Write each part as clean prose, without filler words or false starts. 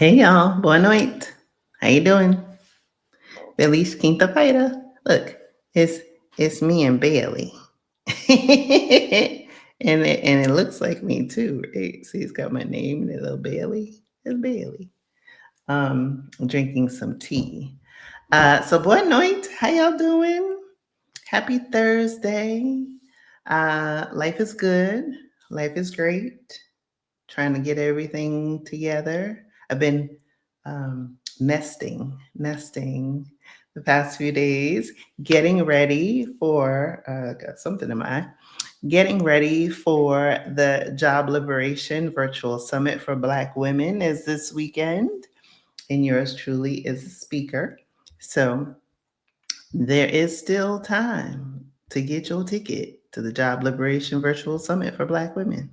Hey y'all, boa noite. How you doing? Feliz quinta-feira. Look, it's it's me and Bailey, and it looks like me too, right? See, it's got my name and a little Bailey. It's Bailey. I'm drinking some tea. So boa noite. How y'all doing? Happy Thursday. Life is good. Life is great. Trying to get everything together. I've been nesting the past few days, getting ready for, got something in my eye, getting ready for the Job Liberation Virtual Summit for Black Women is this weekend, and yours truly is a speaker. So there is still time to get your ticket to the Job Liberation Virtual Summit for Black Women.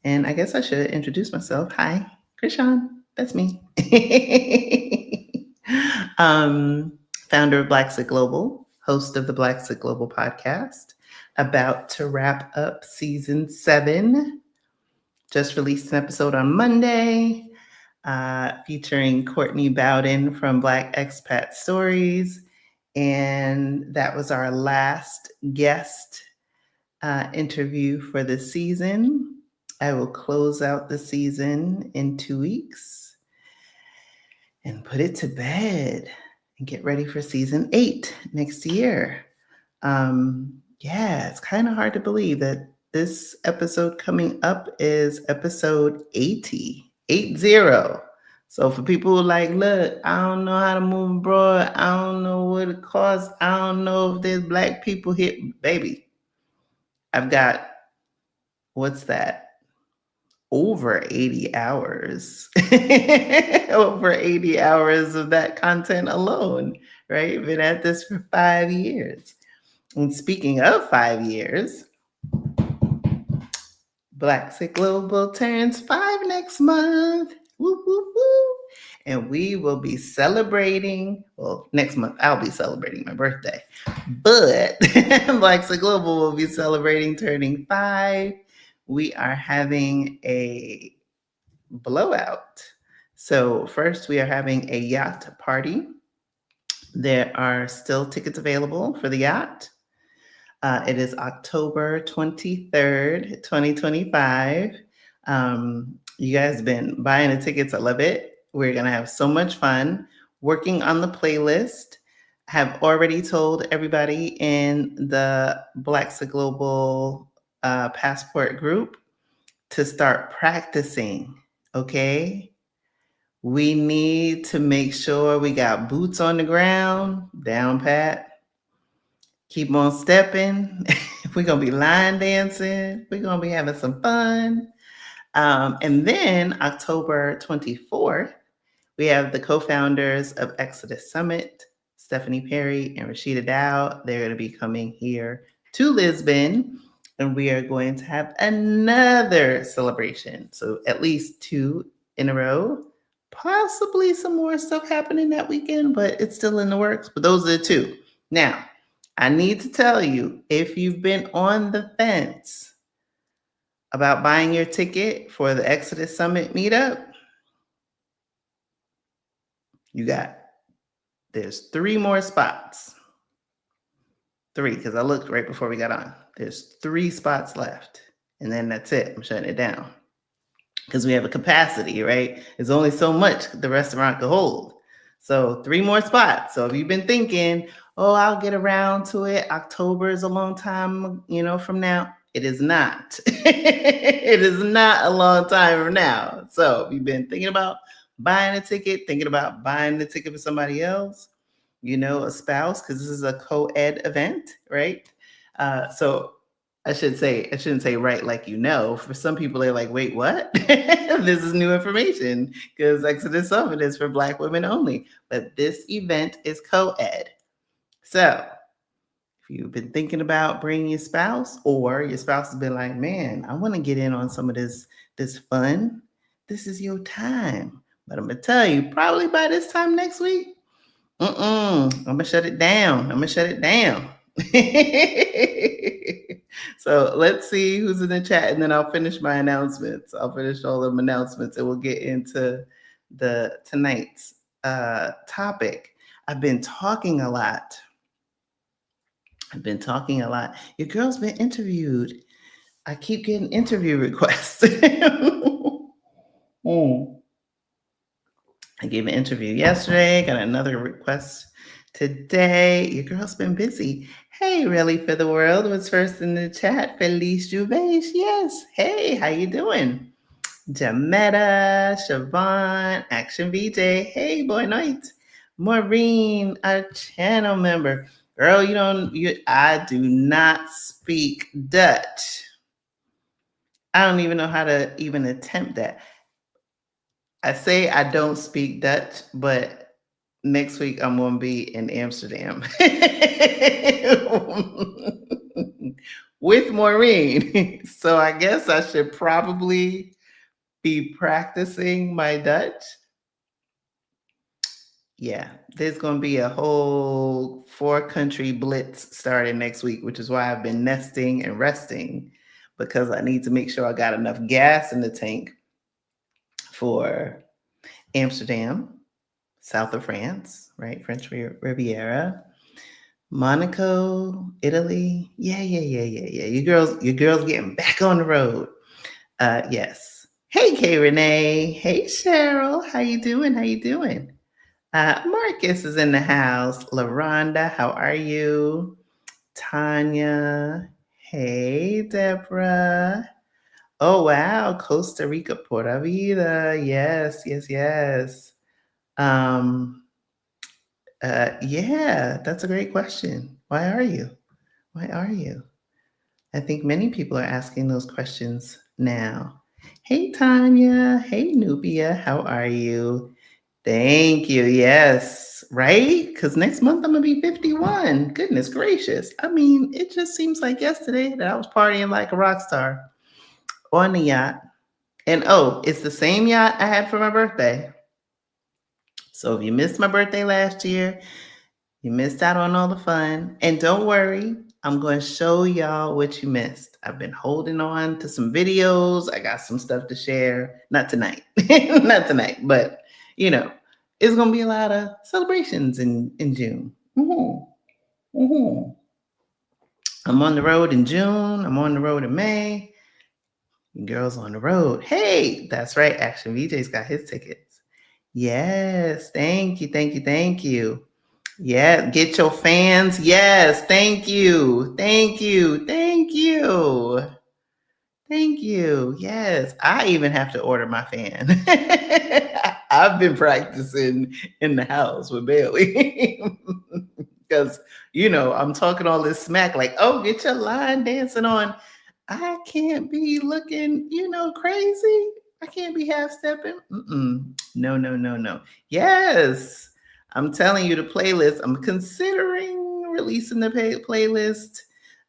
And I guess I should introduce myself. Hi, Krishan. That's me. Founder of Blaxit Global, host of the Blaxit Global podcast, about to wrap up season 7. Just released an episode on Monday featuring Courtney Bowden from Black Expat Stories. And that was our last guest interview for the season. I will close out the season in 2 weeks and put it to bed and get ready for season 8 next year. It's kind of hard to believe that this episode coming up is episode 80. So for people who like, look, I don't know how to move abroad. I don't know what it costs. I don't know if there's Black people here. Baby, I've got, what's that? Over 80 hours, over 80 hours of that content alone, right? Been at this for 5 years. And speaking of 5 years, Blaxit Global turns 5 next month. Woo, woo, woo. And we will be celebrating, well, next month I'll be celebrating my birthday, but Blaxit Global will be celebrating turning 5. We are having a blowout. So first we are having a yacht party. There are still tickets available for the yacht. It is October 23rd, 2025. You guys have been buying the tickets. I love it. We're going to have so much fun working on the playlist. I have already told everybody in the Blaxit Global Passport group to start practicing, okay? We need to make sure we got boots on the ground, down pat. Keep on stepping. We're going to be line dancing. We're going to be having some fun. And then October 24th, we have the co-founders of Exodus Summit, Stephanie Perry and Rashida Dow. They're going to be coming here to Lisbon, and we are going to have another celebration. So at least 2 in a row, possibly some more stuff happening that weekend, but it's still in the works. But those are the 2. Now, I need to tell you, if you've been on the fence about buying your ticket for the Exodus Summit meetup, there's 3 more spots. 3, because I looked right before we got on. There's 3 spots left, and then that's it. I'm shutting it down because we have a capacity, right? There's only so much the restaurant could hold. So 3 more spots. So if you've been thinking, oh, I'll get around to it, October is a long time, from now. It is not. It is not a long time from now. So if you've been thinking about buying a ticket, thinking about buying the ticket for somebody else, a spouse, because this is a co-ed event, right? So I shouldn't say right like For some people, they're like, wait, what? This is new information because Exodus Summit is for Black women only. But this event is co-ed. So if you've been thinking about bringing your spouse, or your spouse has been like, man, I want to get in on some of this fun, this is your time. But I'm going to tell you, probably by this time next week, I'm going to shut it down. So let's see who's in the chat, and then I'll finish my announcements. I'll finish all of my announcements, and we'll get into tonight's topic. I've been talking a lot. Your girl's been interviewed. I keep getting interview requests. Mm. I gave an interview yesterday, got another request today. Your girl's been busy. Hey, really for the world was first in the chat. Felice Juvesh. Yes. Hey, how you doing? Jametta, Siobhan, Action VJ. Hey, boy night. Maureen, our channel member. Girl, I do not speak Dutch. I don't even know how to even attempt that. I say I don't speak Dutch, but next week I'm going to be in Amsterdam with Maureen. So I guess I should probably be practicing my Dutch. Yeah, there's going to be a whole 4-country blitz starting next week, which is why I've been nesting and resting, because I need to make sure I got enough gas in the tank for Amsterdam, south of France, right? French Riviera, Monaco, Italy. Yeah. Your girls getting back on the road. Yes. Hey, Kay Renee. Hey, Cheryl. How you doing? Marcus is in the house. LaRonda, how are you? Tanya. Hey, Deborah. Oh, wow. Costa Rica, Pura Vida. Yes. Yeah, that's a great question. Why are you? I think many people are asking those questions now. Hey, Tanya. Hey, Nubia. How are you? Thank you. Yes, right? Because next month I'm going to be 51. Goodness gracious. I mean, it just seems like yesterday that I was partying like a rock star on the yacht. And it's the same yacht I had for my birthday. So if you missed my birthday last year, you missed out on all the fun. And don't worry, I'm going to show y'all what you missed. I've been holding on to some videos. I got some stuff to share. Not tonight. But it's going to be a lot of celebrations in June. I'm on the road in June. I'm on the road in May. Girls on the road. Hey, that's right. Action VJ's got his tickets. Yes. Thank you. Yeah, get your fans. Yes, thank you. Yes, I even have to order my fan. I've been practicing in the house with Bailey because, I'm talking all this smack like, oh, get your line dancing on. I can't be looking, crazy. I can't be half stepping. No. Yes. I'm telling you the playlist. I'm considering releasing the playlist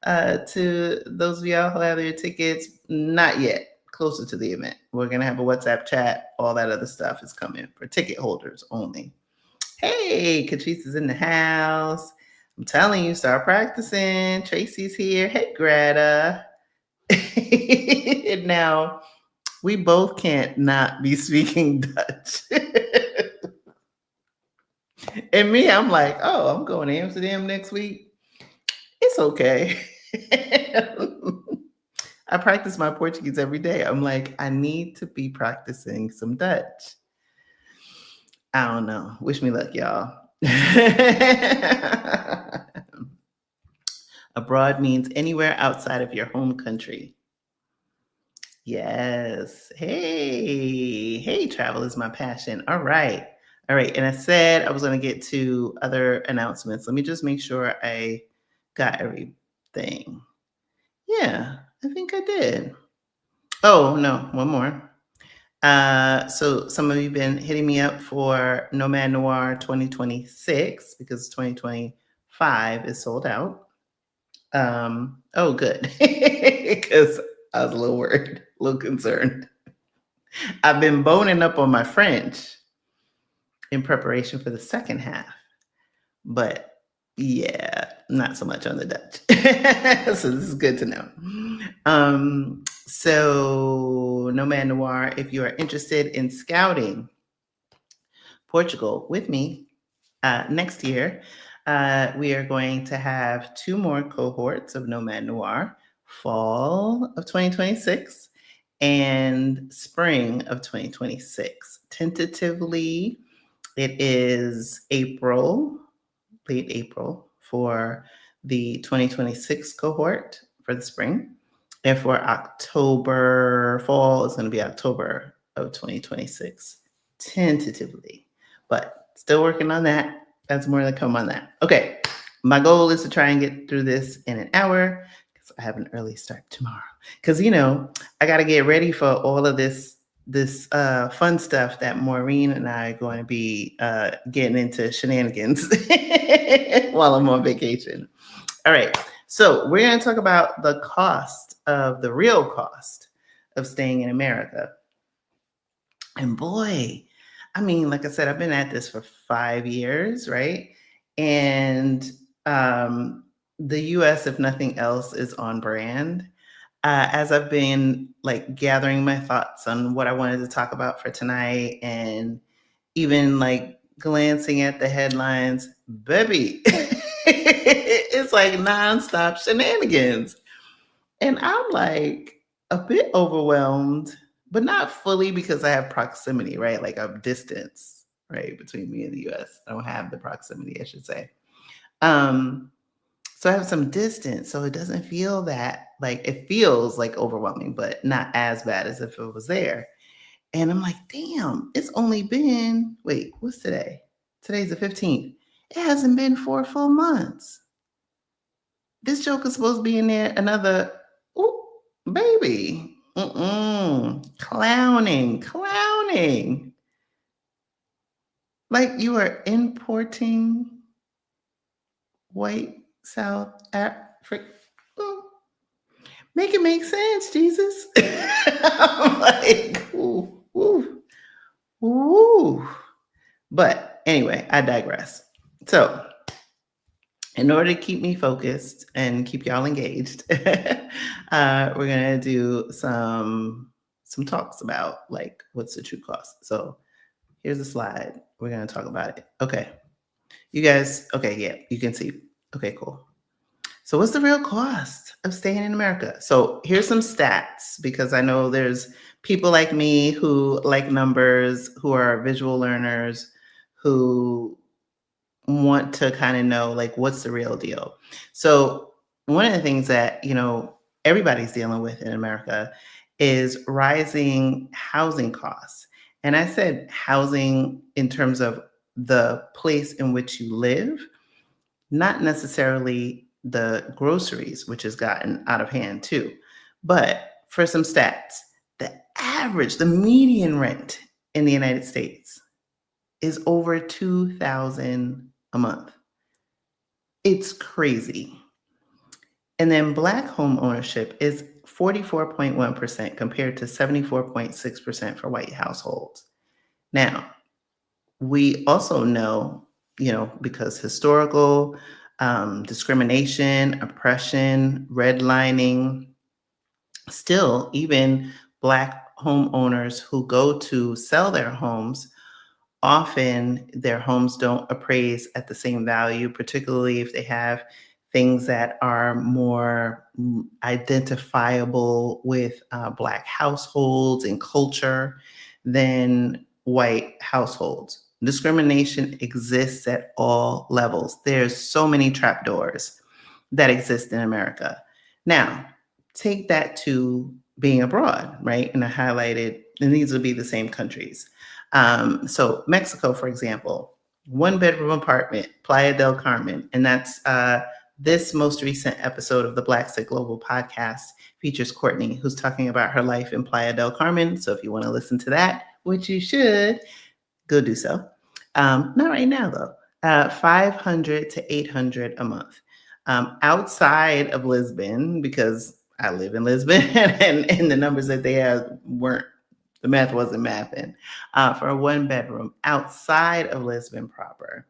to those of y'all who have their tickets. Not yet. Closer to the event. We're going to have a WhatsApp chat. All that other stuff is coming for ticket holders only. Hey, Catrice is in the house. I'm telling you, start practicing. Tracy's here. Hey, Greta. Now, we both can't not be speaking Dutch. And me, I'm like, oh, I'm going to Amsterdam next week. It's okay. I practice my Portuguese every day. I'm like, I need to be practicing some Dutch. I don't know. Wish me luck, y'all. Abroad means anywhere outside of your home country. Yes. Hey, travel is my passion. All right. And I said I was going to get to other announcements. Let me just make sure I got everything. Yeah, I think I did. Oh, no, one more. So some of you have been hitting me up for Nomad Noir 2026 because 2025 is sold out. Oh, good. Because I was a little worried, a little concerned. I've been boning up on my French in preparation for the second half. But yeah, not so much on the Dutch. So this is good to know. So Nomad Noir, if you are interested in scouting, Portugal with me next year. We are going to have two more cohorts of Nomad Noir, fall of 2026 and spring of 2026. Tentatively, it is April, late April, for the 2026 cohort for the spring. And for October, fall is going to be October of 2026, tentatively. But still working on that. That's more to come on that. Okay. My goal is to try and get through this in an hour because I have an early start tomorrow. Because, I got to get ready for all of this fun stuff that Maureen and I are going to be getting into shenanigans while I'm on vacation. All right. So we're going to talk about the real cost of staying in America. And boy, I mean, like I said, I've been at this for 5 years, right? And the US, if nothing else, is on brand. As I've been like gathering my thoughts on what I wanted to talk about for tonight and even like glancing at the headlines, baby, it's like nonstop shenanigans. And I'm like a bit overwhelmed, but not fully because I have proximity, right? Like I'm distance, right, between me and the US. I don't have the proximity, I should say. Um, so I have some distance. So it doesn't feel that like it feels like overwhelming, but not as bad as if it was there. And I'm like, damn, it's only been, wait, what's today? Today's the 15th. It hasn't been 4 full months. This joke is supposed to be in there another, ooh, baby. Clowning. Like you are importing white South Africa. Make it make sense, Jesus. I'm like, ooh. But anyway, I digress. So, in order to keep me focused and keep y'all engaged, we're gonna do some talks about like what's the true cost. So here's a slide. We're gonna talk about it. Okay, you guys. Okay, yeah, you can see. Okay, cool. So what's the real cost of staying in America? So here's some stats because I know there's people like me who like numbers, who are visual learners, who want to kind of know like what's the real deal. So one of the things that, everybody's dealing with in America is rising housing costs. And I said housing in terms of the place in which you live, not necessarily the groceries, which has gotten out of hand too. But for some stats, the median rent in the United States is over 2,000 a month. It's crazy. And then Black home ownership is 44.1% compared to 74.6% for white households. Now, we also know, because historical discrimination, oppression, redlining, still, even Black homeowners who go to sell their homes, often their homes don't appraise at the same value, particularly if they have things that are more identifiable with Black households and culture than white households. Discrimination exists at all levels. There's so many trapdoors that exist in America. Now, take that to being abroad, right? And I highlighted, and these would be the same countries. So Mexico, for example, 1-bedroom apartment, Playa del Carmen, and that's this most recent episode of the Blaxit Global podcast features Courtney, who's talking about her life in Playa del Carmen. So if you want to listen to that, which you should, go do so. Not right now though. 500 to 800 a month. Outside of Lisbon, because I live in Lisbon, and the numbers that they had the math wasn't mathing. For a 1-bedroom outside of Lisbon proper,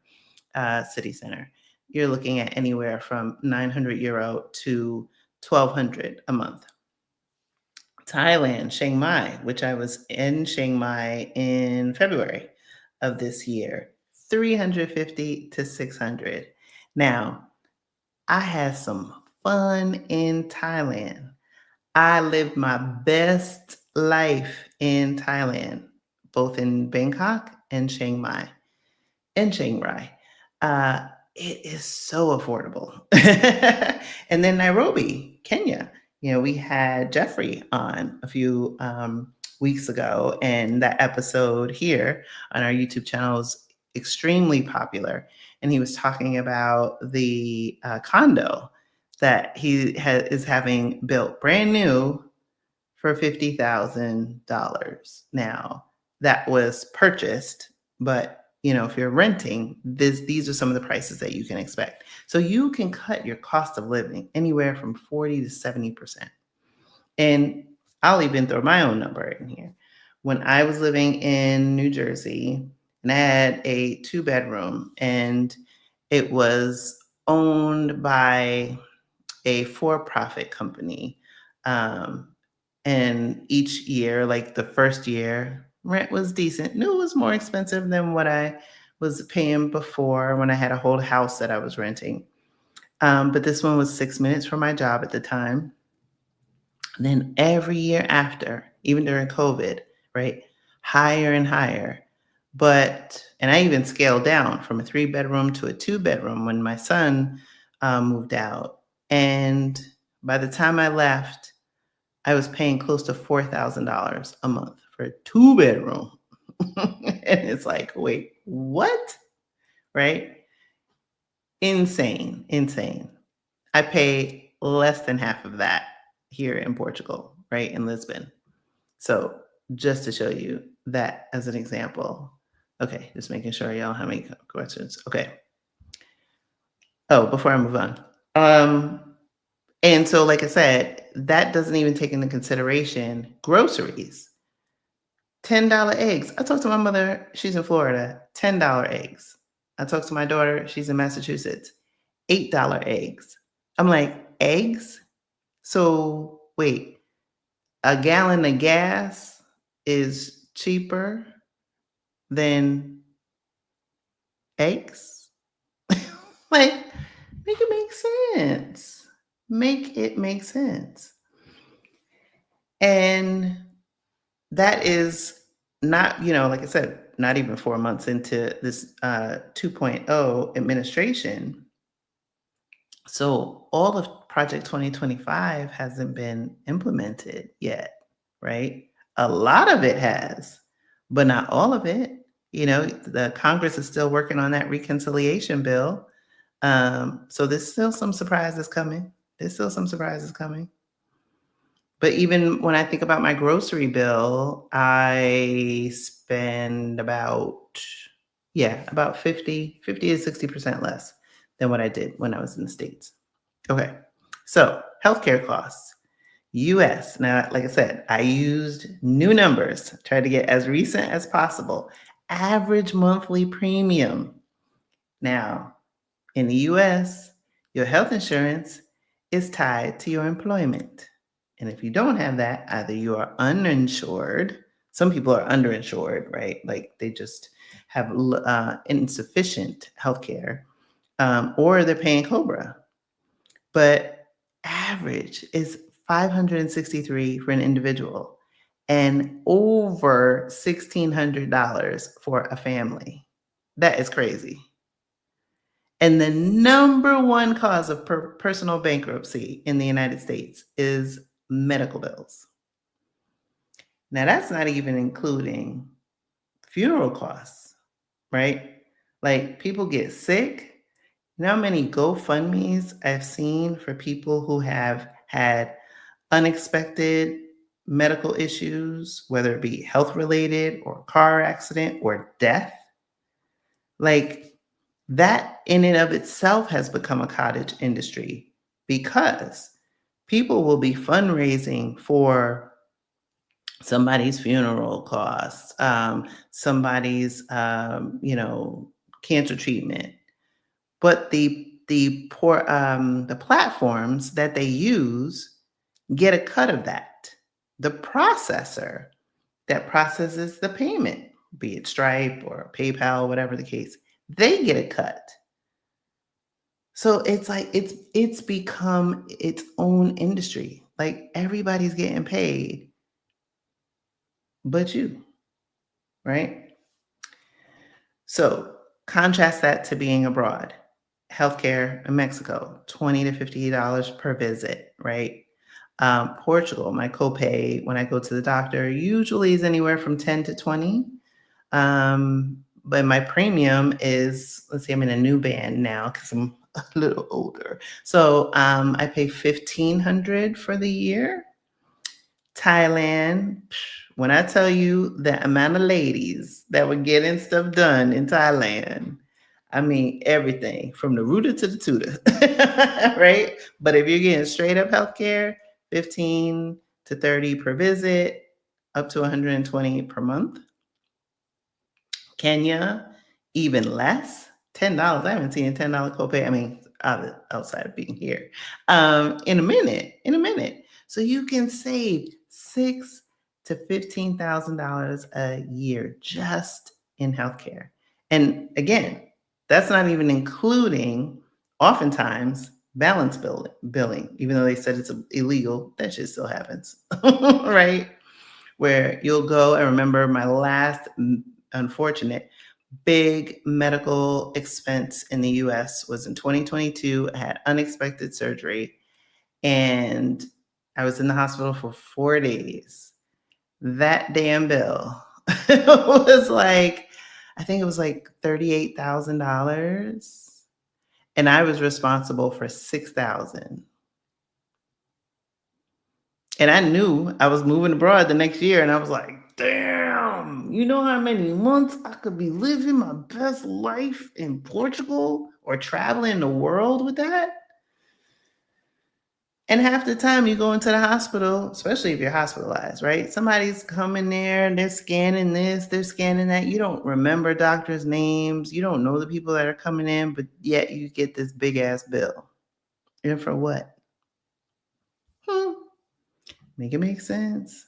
city center, you're looking at anywhere from 900 euro to 1,200 a month. Thailand, Chiang Mai, which I was in Chiang Mai in February. of this year, 350 to 600. Now, I had some fun in Thailand. I lived my best life in Thailand, both in Bangkok and Chiang Mai and Chiang Rai. It is so affordable. And then Nairobi, Kenya. We had Jeffrey on a few weeks ago, and that episode here on our YouTube channel is extremely popular. And he was talking about the condo that is having built brand new for $50,000. Now, that was purchased, but if you're renting, these are some of the prices that you can expect. So you can cut your cost of living anywhere from 40 to 70%. And I'll even throw my own number in here. When I was living in New Jersey, and I had a 2-bedroom, and it was owned by a for-profit company. And each year, like the first year, rent was decent. No, it was more expensive than what I was paying before when I had a whole house that I was renting. But this one was 6 minutes from my job at the time. Then every year after, even during COVID, right, higher and higher. And I even scaled down from a 3-bedroom to a 2-bedroom when my son moved out. And by the time I left, I was paying close to $4,000 a month for a 2-bedroom. And it's like, wait, what? Right? Insane. I pay less than half of that here in Portugal, right? In Lisbon. So just to show you that as an example. Okay, just making sure y'all have any questions. Okay. Oh, before I move on. And so, like I said, that doesn't even take into consideration groceries. $10 eggs. I talked to my mother, she's in Florida, $10 eggs. I talked to my daughter, she's in Massachusetts, $8 eggs. I'm like, eggs? So wait, a gallon of gas is cheaper than eggs? Like, make it make sense. Make it make sense. And that is not, like I said, not even 4 months into this 2.0 administration. So all of Project 2025 hasn't been implemented yet, right? A lot of it has, but not all of it. The Congress is still working on that reconciliation bill. So there's still some surprises coming. But even when I think about my grocery bill, I spend about 50 to 60% less than what I did when I was in the States. Okay, so healthcare costs. US. Now, like I said, I used new numbers, tried to get as recent as possible. Average monthly premium. Now, in the US, your health insurance is tied to your employment. And if you don't have that, either you are uninsured. Some people are underinsured, right? Like they just have insufficient health care, or they're paying COBRA. But average is $563 for an individual and over $1,600 for a family. That is crazy. And the number one cause of personal bankruptcy in the United States is medical bills. Now, that's not even including funeral costs, right? Like people get sick. You know how many GoFundMes I've seen for people who have had unexpected medical issues, whether it be health related or car accident or death? Like that in and of itself has become a cottage industry because people will be fundraising for somebody's funeral costs, somebody's cancer treatment, but the platforms that they use get a cut of that. The processor that processes the payment be it Stripe or PayPal, whatever the case, they get a cut. So it's like it's become its own industry. Like everybody's getting paid but you, right? So contrast that to being abroad. Healthcare in Mexico, $20 to $50 per visit, right? Portugal, my copay when I go to the doctor usually is anywhere from 10 to 20. But my premium is, let's see, I'm in a new band now because I'm a little older. So I pay $1,500 for the year. Thailand, when I tell you the amount of ladies that were getting stuff done in Thailand, I mean everything from the rooter to the tutor, right? But if you're getting straight up healthcare, 15 to 30 per visit, up to 120 per month. Kenya, even less, $10. I haven't seen a $10 copay. I mean, outside of being here, in a minute. So you can save $6,000 to $15,000 a year just in healthcare. And again, that's not even including, oftentimes, balance billing. Even though they said it's illegal, that shit still happens, right? Where you'll go. I remember my last unfortunate big medical expense in the US was in 2022. I had unexpected surgery and I was in the hospital for 4 days. That damn bill was like, I think it was like $38,000 and I was responsible for 6,000. And I knew I was moving abroad the next year and I was like, damn, you know how many months I could be living my best life in Portugal or traveling the world with that? And half the time you go into the hospital, especially if you're hospitalized, right? Somebody's coming there and they're scanning this, they're scanning that. You don't remember doctors' names. You don't know the people that are coming in, but yet you get this big ass bill. And for what? Make it make sense.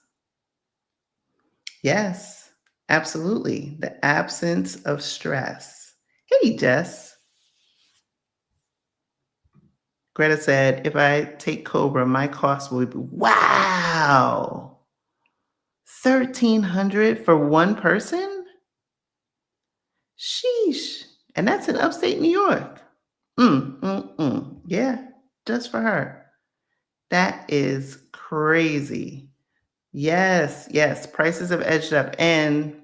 Yes, absolutely. The absence of stress. Hey, Jess. Greta said, if I take Cobra, my cost will be, wow, $1,300 for one person? Sheesh. And that's in upstate New York. Yeah, just for her. That is crazy. Yes. Prices have edged up. And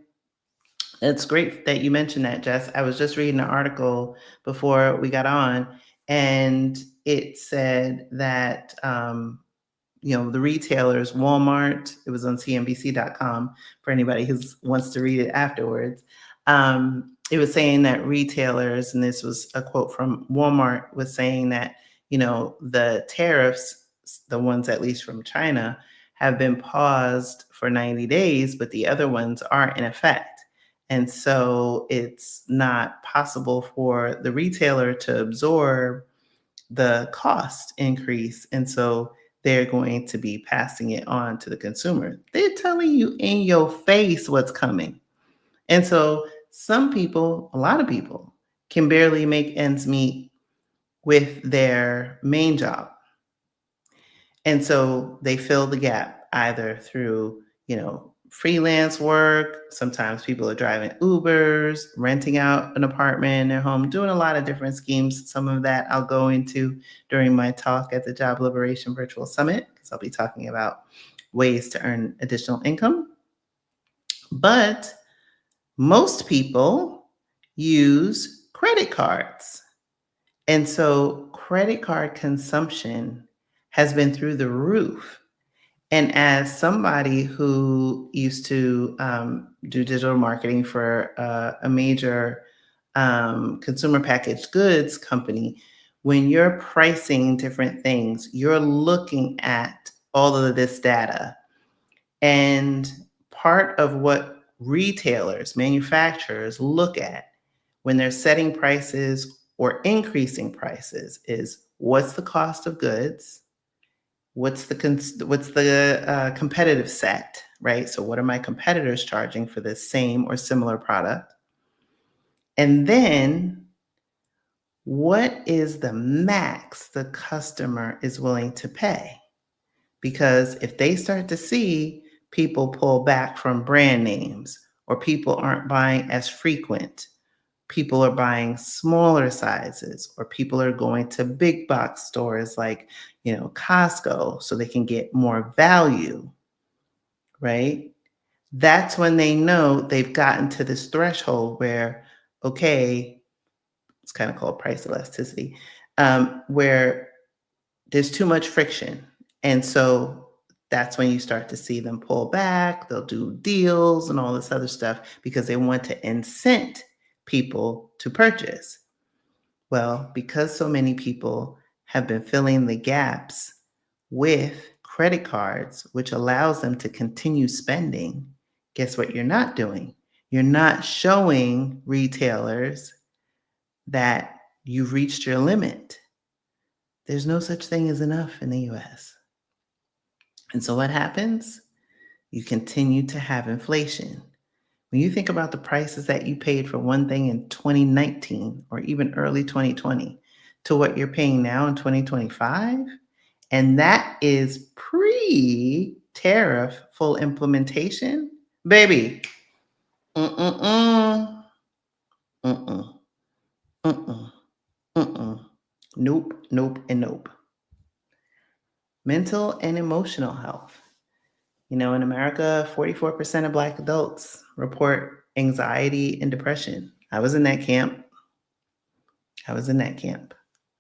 it's great that you mentioned that, Jess. I was just reading an article before we got on, and it said that the retailers, Walmart, it was on CNBC.com for anybody who wants to read it afterwards. It was saying that retailers, and this was a quote from Walmart, was saying that, the tariffs, the ones at least from China, have been paused for 90 days, but the other ones are in effect. And so it's not possible for the retailer to absorb the cost increase. And so they're going to be passing it on to the consumer. They're telling you in your face what's coming. And so some people, a lot of people, can barely make ends meet with their main job. And so they fill the gap either through, freelance work. Sometimes people are driving Ubers, renting out an apartment in their home, doing a lot of different schemes. Some of that I'll go into during my talk at the Job Liberation Virtual Summit, because I'll be talking about ways to earn additional income. But most people use credit cards. And so credit card consumption has been through the roof. And as somebody who used to do digital marketing for a major consumer packaged goods company, when you're pricing different things, you're looking at all of this data. And part of what retailers, manufacturers look at when they're setting prices or increasing prices is, what's the cost of goods? What's the competitive set, right? So what are my competitors charging for this same or similar product? And then what is the max the customer is willing to pay? Because if they start to see people pull back from brand names, or people aren't buying as frequent, people are buying smaller sizes, or people are going to big box stores like, Costco, so they can get more value, right? That's when they know they've gotten to this threshold where, okay, it's kind of called price elasticity, where there's too much friction. And so that's when you start to see them pull back. They'll do deals and all this other stuff because they want to incent people to purchase. Well, because so many people have been filling the gaps with credit cards, which allows them to continue spending, guess what you're not doing? You're not showing retailers that you've reached your limit. There's no such thing as enough in the US. And so what happens? You continue to have inflation. When you think about the prices that you paid for one thing in 2019 or even early 2020 to what you're paying now in 2025, and that is pre-tariff full implementation, baby. Mm-mm-mm. Mm-mm. Mm-mm. Mm-mm. Nope, nope, and nope. Mental and emotional health. In America, 44% of Black adults report anxiety and depression. I was in that camp.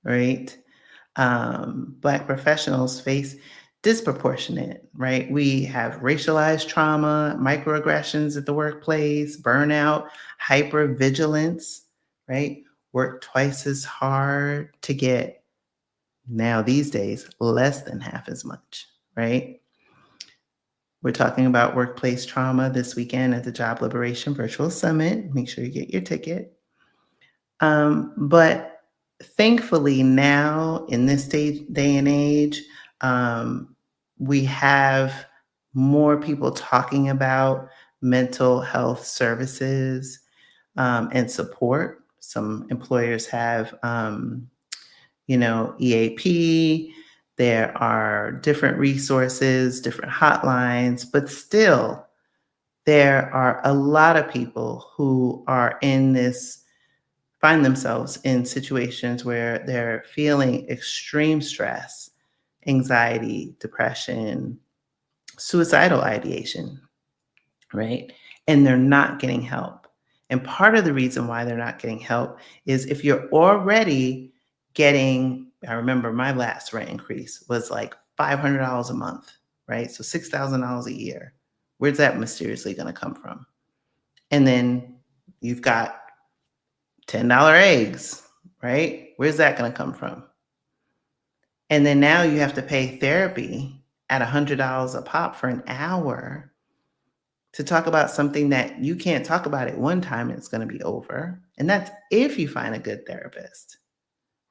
Right? Black professionals face disproportionate, right? We have racialized trauma, microaggressions at the workplace, burnout, hypervigilance, right? Work twice as hard to get, now these days, less than half as much, right? We're talking about workplace trauma this weekend at the Job Liberation Virtual Summit. Make sure you get your ticket. But thankfully now in this day and age, we have more people talking about mental health services and support. Some employers have, EAP. There are different resources, different hotlines, but still, there are a lot of people who are find themselves in situations where they're feeling extreme stress, anxiety, depression, suicidal ideation, right? And they're not getting help. And part of the reason why they're not getting help is if you're already getting, I remember my last rent increase was like $500 a month, right? So $6,000 a year. Where's that mysteriously going to come from? And then you've got $10 eggs, right? Where's that going to come from? And then now you have to pay therapy at $100 a pop for an hour to talk about something that you can't talk about at one time and it's going to be over. And that's if you find a good therapist,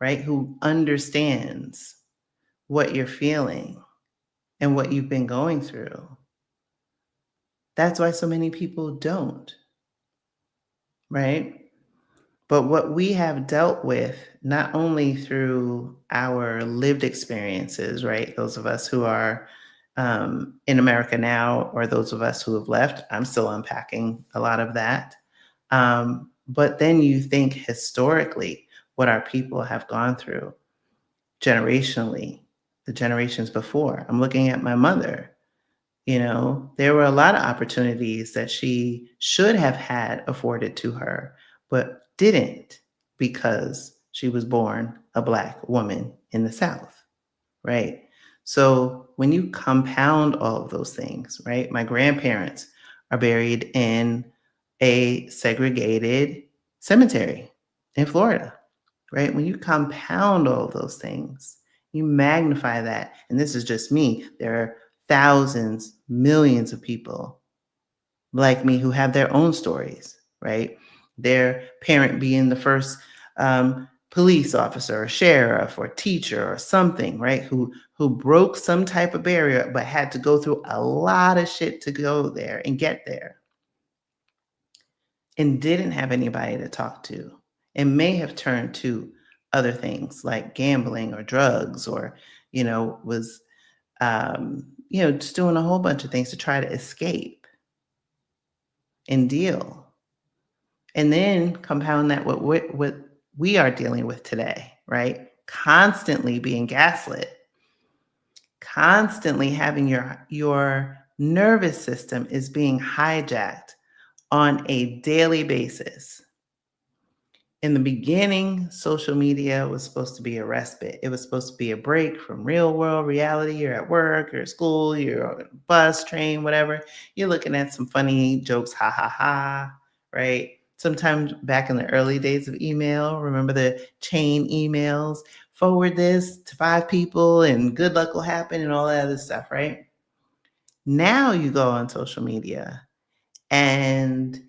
right? Who understands what you're feeling and what you've been going through. That's why so many people don't, right? But what we have dealt with, not only through our lived experiences, right? Those of us who are in America now, or those of us who have left, I'm still unpacking a lot of that. But then you think historically what our people have gone through generationally, the generations before. I'm looking at my mother. There were a lot of opportunities that she should have had afforded to her, but didn't because she was born a Black woman in the South, right? So when you compound all of those things, right? My grandparents are buried in a segregated cemetery in Florida, right? When you compound all of those things, you magnify that. And this is just me. There are thousands, millions of people like me who have their own stories, right? Their parent being the first police officer or sheriff or teacher or something, right? Who broke some type of barrier but had to go through a lot of shit to go there and get there, and didn't have anybody to talk to, and may have turned to other things like gambling or drugs, or was just doing a whole bunch of things to try to escape and deal. And then compound that with what we are dealing with today, right? Constantly being gaslit, constantly having your nervous system is being hijacked on a daily basis. In the beginning, social media was supposed to be a respite. It was supposed to be a break from real world reality. You're at work, you're at school, you're on a bus, train, whatever. You're looking at some funny jokes, ha ha ha, right? Sometimes back in the early days of email, remember the chain emails? Forward this to 5 people and good luck will happen and all that other stuff, right? Now you go on social media and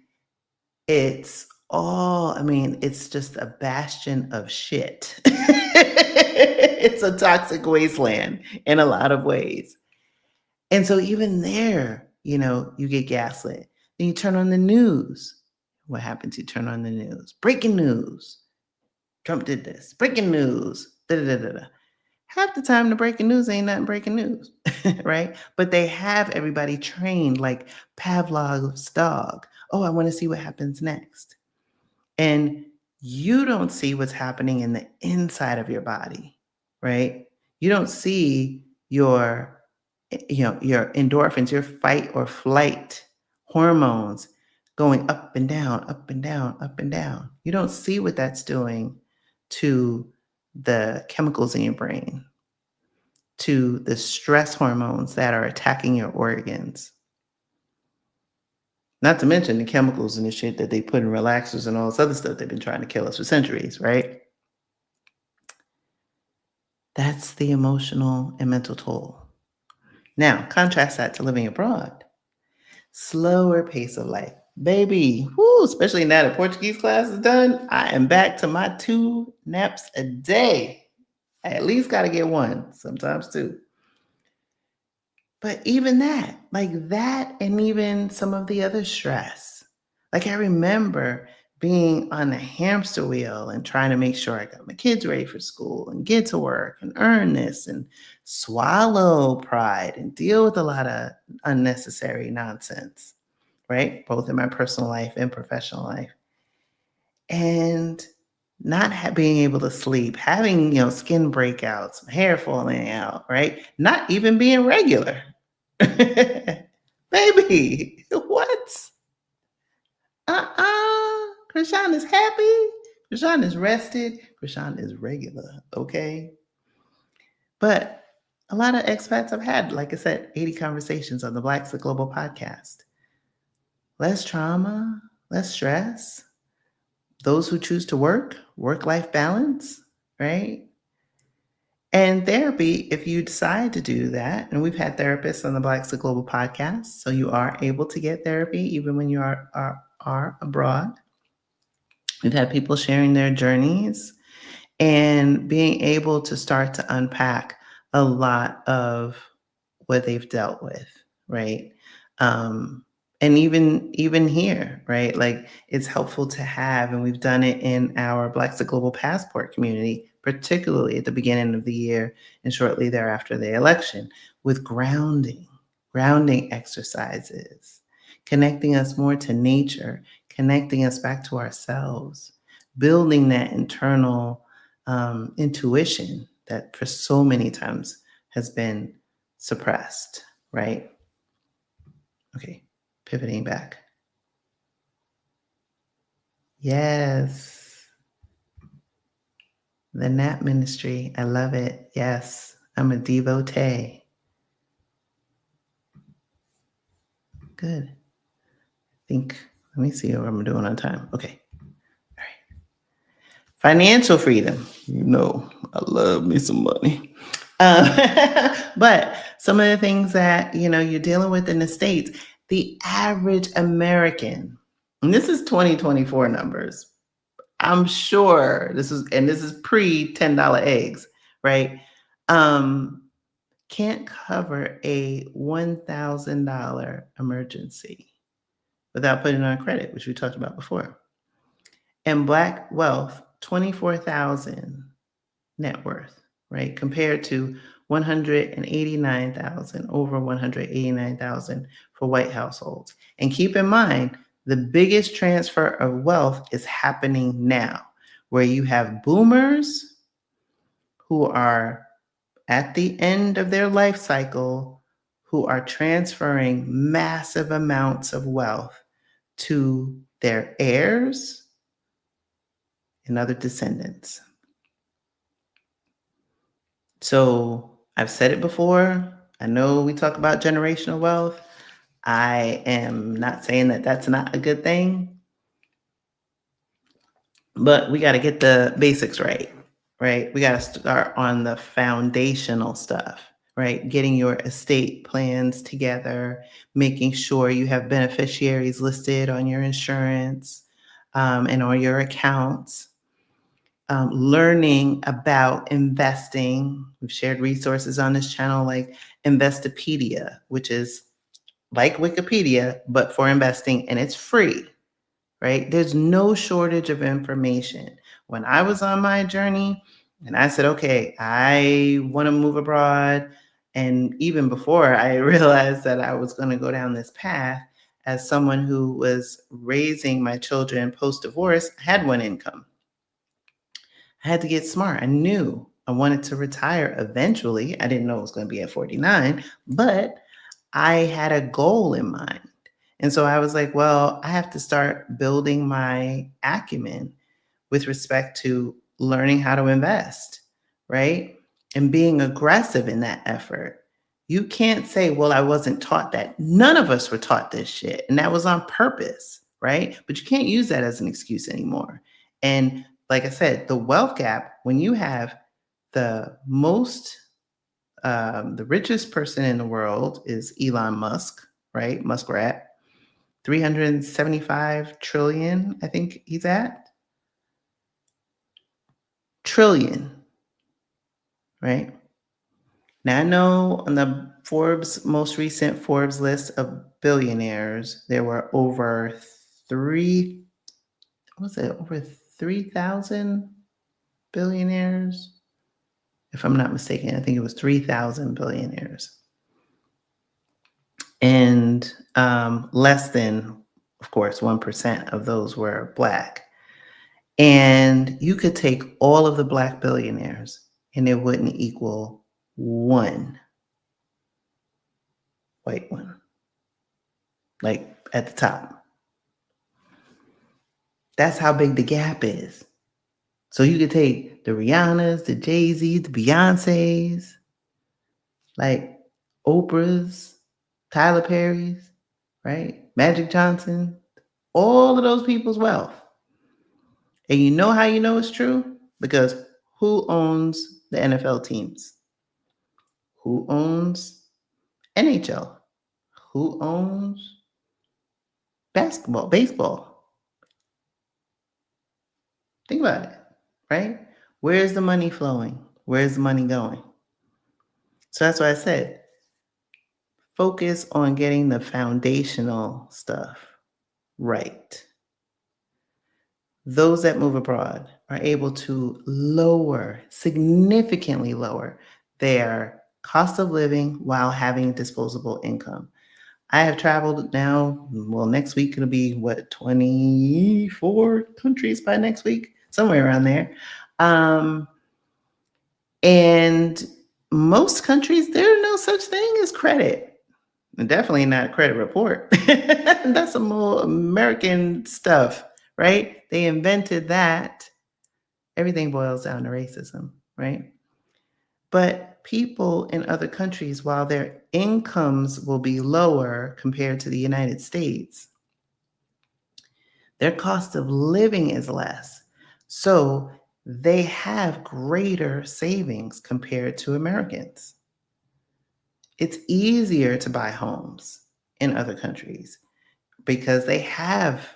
it's just a bastion of shit. It's a toxic wasteland in a lot of ways. And so even there, you get gaslit. Then you turn on the news. What happens? You turn on the news. Breaking news. Trump did this. Breaking news. Da, da, da, da. Half the time the breaking news ain't nothing breaking news, right? But they have everybody trained like Pavlov's dog. Oh, I want to see what happens next. And you don't see what's happening in the inside of your body, right? You don't see your endorphins, your fight or flight hormones going up and down, up and down, up and down. You don't see what that's doing to the chemicals in your brain, to the stress hormones that are attacking your organs. Not to mention the chemicals and the shit that they put in relaxers and all this other stuff they've been trying to kill us for centuries, right? That's the emotional and mental toll. Now, contrast that to living abroad. Slower pace of life. Baby, especially now that Portuguese class is done, I am back to my 2 naps a day. I at least got to get 1, sometimes 2. But even that, like that, and even some of the other stress. Like I remember being on the hamster wheel and trying to make sure I got my kids ready for school and get to work and earn this and swallow pride and deal with a lot of unnecessary nonsense, right? Both in my personal life and professional life. And not being able to sleep, having, skin breakouts, hair falling out, right? Not even being regular. Baby, what? Krishan is happy. Krishan is rested. Krishan is regular, okay? But a lot of expats I've had, like I said, 80 conversations on the Blaxit Global podcast. Less trauma, less stress. Those who choose to work-life balance, right? And therapy, if you decide to do that, and we've had therapists on the Blaxit Global podcast, so you are able to get therapy even when you are abroad. We've had people sharing their journeys and being able to start to unpack a lot of what they've dealt with, right? And even here, right? Like it's helpful to have, and we've done it in our Blaxit Global Passport community, particularly at the beginning of the year and shortly thereafter the election, with grounding exercises, connecting us more to nature, connecting us back to ourselves, building that internal intuition that for so many times has been suppressed, right? Okay, pivoting back. Yes. The nap ministry. I love it. Yes. I'm a devotee. Good. Let me see what I'm doing on time. Okay. All right. Financial freedom. I love me some money. But some of the things that, you're dealing with in the States, the average American, and this is 2024 numbers. I'm sure this is pre $10 eggs, right? Um, can't cover a $1,000 emergency without putting on credit, which we talked about before. And Black wealth, 24,000 net worth, right? Compared to 189,000, over 189,000 for white households. And keep in mind, the biggest transfer of wealth is happening now, where you have boomers who are at the end of their life cycle who are transferring massive amounts of wealth to their heirs and other descendants. So I've said it before. I know we talk about generational wealth. I am not saying that that's not a good thing, but we got to get the basics right, right? We got to start on the foundational stuff, right? Getting your estate plans together, making sure you have beneficiaries listed on your insurance and on your accounts. Learning about investing. We've shared resources on this channel like Investopedia, which is like Wikipedia, but for investing, and it's free, right? There's no shortage of information. When I was on my journey and I said, okay, I want to move abroad. And even before I realized that I was going to go down this path, as someone who was raising my children post-divorce, I had one income. I had to get smart. I knew I wanted to retire eventually. I didn't know it was going to be at 49, but I had a goal in mind. And so I was like, well, I have to start building my acumen with respect to learning how to invest, right? And being aggressive in that effort. You can't say, well, I wasn't taught that. None of us were taught this shit. And that was on purpose, right? But you can't use that as an excuse anymore. And like I said, the wealth gap, when you have the richest person in the world is Elon Musk, right? Muskrat, 375 trillion, I think he's at. Trillion, right? Now I know on the most recent Forbes list of billionaires, there were over 3,000 billionaires? If I'm not mistaken, I think it was 3,000 billionaires. And less than, of course, 1% of those were Black. And you could take all of the Black billionaires and it wouldn't equal one white one, like at the top. That's how big the gap is. So you could take the Rihannas, the Jay-Z's, the Beyoncé's, like Oprah's, Tyler Perry's, right? Magic Johnson, all of those people's wealth. And you know how you know it's true? Because who owns the NFL teams? Who owns NHL? Who owns basketball, baseball? Think about it, right? Where's the money flowing? Where's the money going? So that's why I said, focus on getting the foundational stuff right. Those that move abroad are able to significantly lower their cost of living while having disposable income. I have traveled now, well, next week it'll be 24 countries by next week, somewhere around there. And most countries, there's no such thing as credit. Definitely not a credit report. That's some more American stuff, right? They invented that. Everything boils down to racism, right? But people in other countries, while their incomes will be lower compared to the United States, their cost of living is less. So they have greater savings compared to Americans. It's easier to buy homes in other countries because they have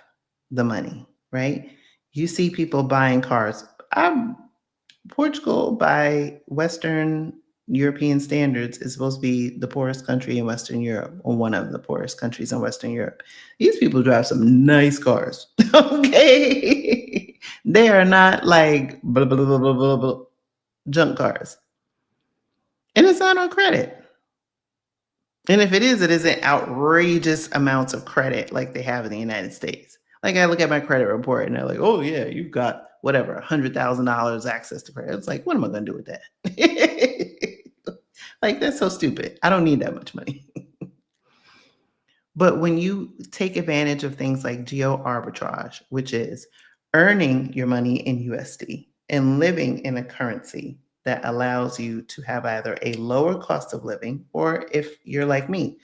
the money, right? You see people buying cars. Portugal, by Western European standards, is supposed to be the poorest country in Western Europe, or one of the poorest countries in Western Europe. These people drive some nice cars. Okay. They are not like blah, blah, blah, blah, blah, blah, junk cars. And it's not on credit. And if it is, it isn't outrageous amounts of credit like they have in the United States. Like I look at my credit report and they're like, oh yeah, you've got whatever, $100,000 access to credit. It's like, what am I going to do with that? Like, that's so stupid. I don't need that much money. But when you take advantage of things like geo arbitrage, which is earning your money in USD and living in a currency that allows you to have either a lower cost of living, or if you're like me,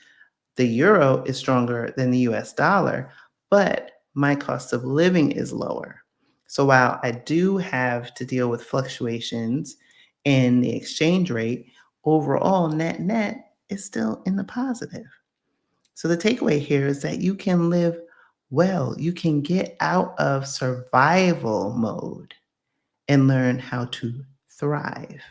the euro is stronger than the US dollar, but my cost of living is lower. So while I do have to deal with fluctuations in the exchange rate, overall net net is still in the positive. So the takeaway here is that you can live well. You can get out of survival mode and learn how to thrive.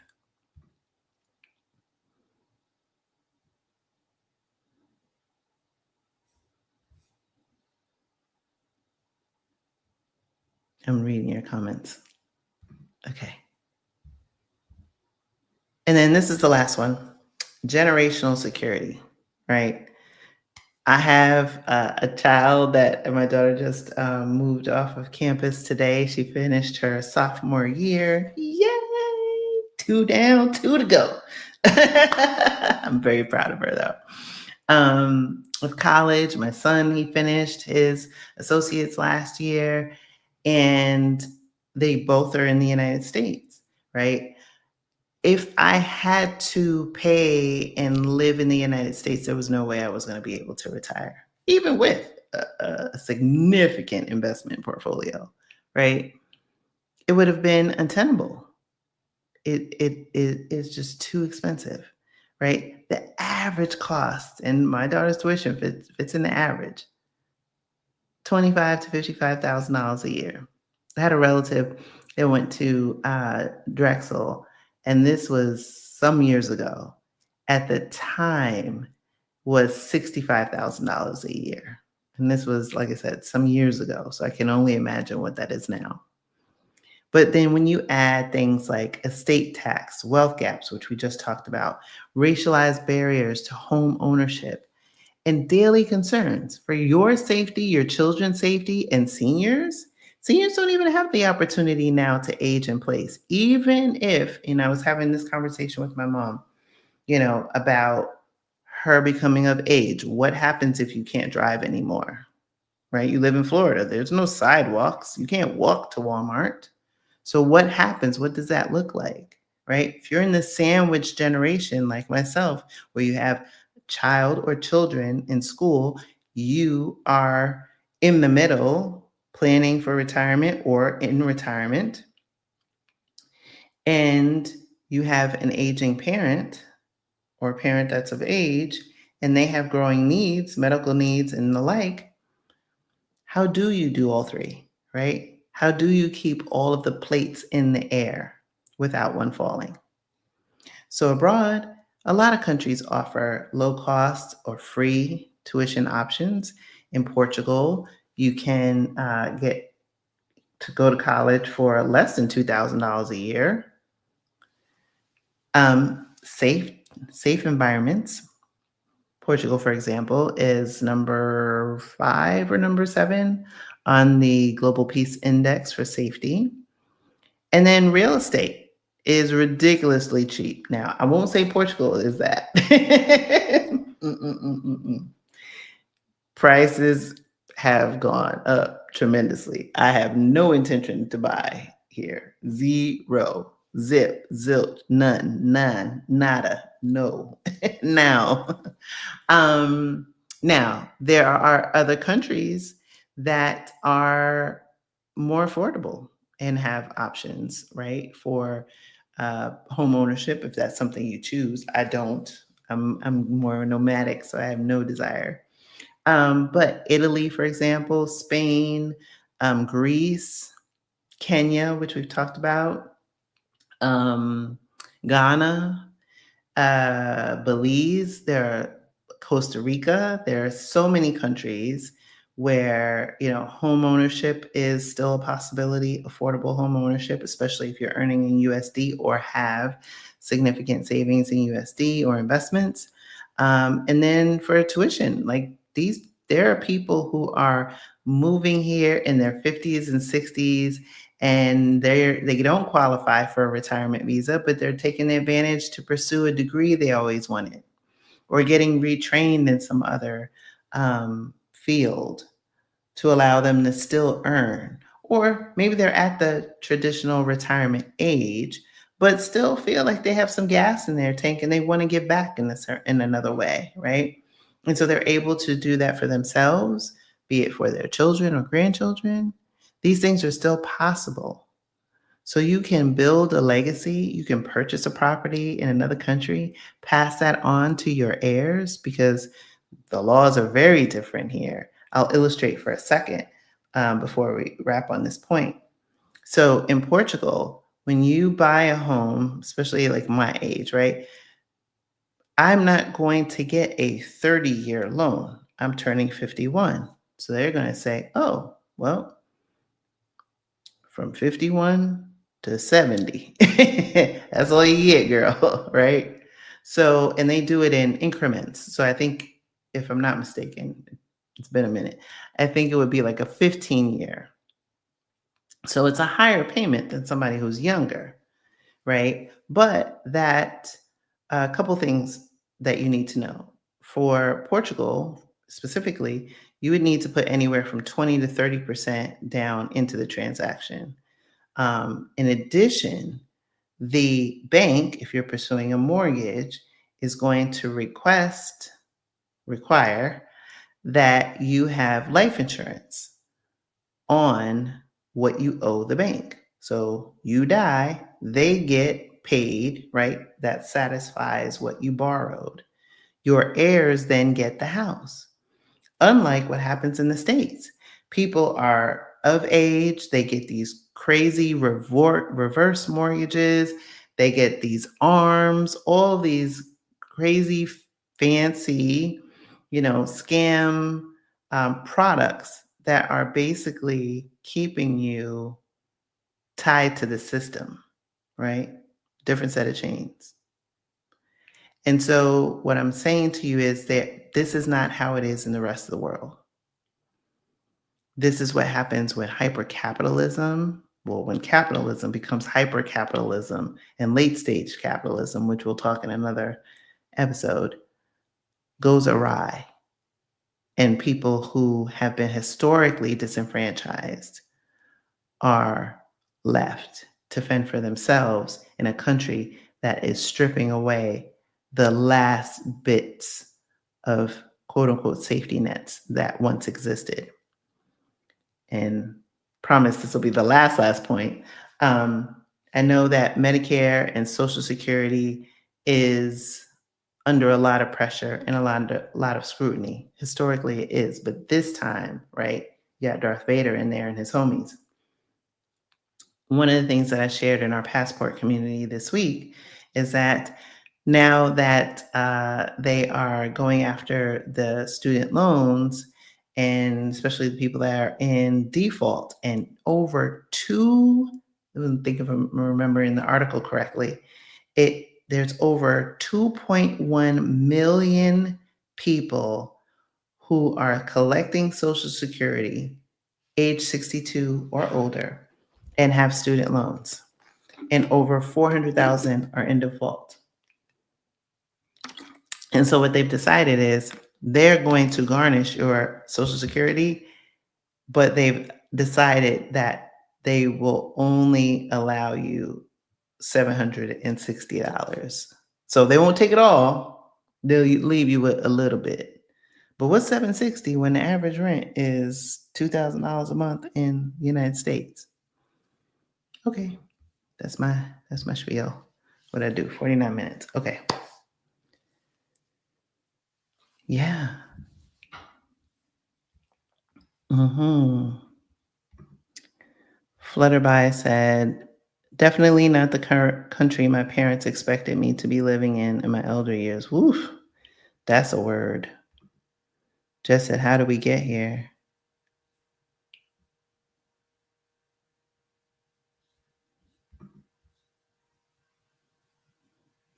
I'm reading your comments. Okay. And then this is the last one, generational security, right? I have a child that my daughter just moved off of campus today. She finished her sophomore year. Yay! 2 down, 2 to go. I'm very proud of her though. With college, my son, he finished his associates last year, and they both are in the United States, right? If I had to pay and live in the United States, there was no way I was going to be able to retire, even with a significant investment portfolio, right? It would have been untenable. It is just too expensive, right? The average cost, and my daughter's tuition fits in the average, $25,000 to $55,000 a year. I had a relative that went to Drexel, and this was some years ago. At the time, was $65,000 a year, and this was, like I said, some years ago. So I can only imagine what that is now. But then when you add things like estate tax, wealth gaps, which we just talked about, racialized barriers to home ownership, and daily concerns for your safety, your children's safety, and seniors. Seniors don't even have the opportunity now to age in place. Even if, I was having this conversation with my mom, about her becoming of age. What happens if you can't drive anymore, right? You live in Florida. There's no sidewalks. You can't walk to Walmart. So what happens? What does that look like, right? If you're in the sandwich generation like myself, where you have child or children in school, you are in the middle planning for retirement or in retirement, and you have an aging parent or a parent that's of age, and they have growing needs, medical needs and the like. How do you do all three, right? How do you keep all of the plates in the air without one falling? So abroad, a lot of countries offer low cost or free tuition options. In Portugal, you can get to go to college for less than $2,000 a year. Safe environments. Portugal, for example, is number 5 or number 7 on the Global Peace Index for safety. And then real estate is ridiculously cheap. Now, I won't say Portugal is that. Prices have gone up tremendously. I have no intention to buy here. Zero, zip, zilch, none, nada, no. Now, now there are other countries that are more affordable and have options, right, for home ownership, if that's something you choose. I don't. I'm more nomadic, so I have no desire. But Italy, for example, Spain, Greece, Kenya, which we've talked about, um, Ghana, Belize, there are Costa Rica. There are so many countries where home ownership is still a possibility, affordable home ownership, especially if you're earning in USD or have significant savings in USD or investments. And then for tuition, like there are people who are moving here in their 50s and 60s, and they don't qualify for a retirement visa, but they're taking advantage to pursue a degree they always wanted, or getting retrained in some other field to allow them to still earn. Or maybe they're at the traditional retirement age, but still feel like they have some gas in their tank and they want to give back in another way, right? And so they're able to do that for themselves, be it for their children or grandchildren. These things are still possible. So you can build a legacy, you can purchase a property in another country, pass that on to your heirs, because the laws are very different here. I'll illustrate for a second before we wrap on this point. So in Portugal, when you buy a home, especially like my age, right? I'm not going to get a 30-year loan. I'm turning 51. So they're going to say, oh, well, from 51 to 70. That's all you get, girl, right? So, and they do it in increments. So I think, if I'm not mistaken, it's been a minute, I think it would be like a 15-year. So it's a higher payment than somebody who's younger, right? But that, a couple things that you need to know. For Portugal specifically, you would need to put anywhere from 20 to 30% down into the transaction. In addition, the bank, if you're pursuing a mortgage, is going to require that you have life insurance on what you owe the bank. So you die, they get paid, right? That satisfies what you borrowed. Your heirs then get the house. Unlike what happens in the States, people are of age, they get these crazy reverse mortgages, they get these arms, all these crazy, fancy, scam products that are basically keeping you tied to the system, right? Different set of chains. And so, what I'm saying to you is that this is not how it is in the rest of the world. This is what happens when hypercapitalism, well, when capitalism becomes hypercapitalism and late stage capitalism, which we'll talk in another episode, goes awry. And people who have been historically disenfranchised are left to fend for themselves in a country that is stripping away the last bits of quote unquote safety nets that once existed. And promise this will be the last point. I know that Medicare and Social Security is under a lot of pressure and a lot of scrutiny. Historically, it is, but this time, right? You got Darth Vader in there and his homies. One of the things that I shared in our passport community this week is that now that they are going after the student loans, and especially the people that are in default, and over I don't think if I'm remembering the article correctly, there's over 2.1 million people who are collecting Social Security age 62 or older and have student loans, and over 400,000 are in default. And so what they've decided is they're going to garnish your Social Security, but they've decided that they will only allow you $760. So they won't take it all. They'll leave you with a little bit. But what's $760 when the average rent is $2,000 a month in the United States? Okay, that's my spiel. What I do? 49 minutes. Okay. Yeah. Flutterby said, definitely not the current country my parents expected me to be living in my elder years. Woof, that's a word. Just said, how do we get here?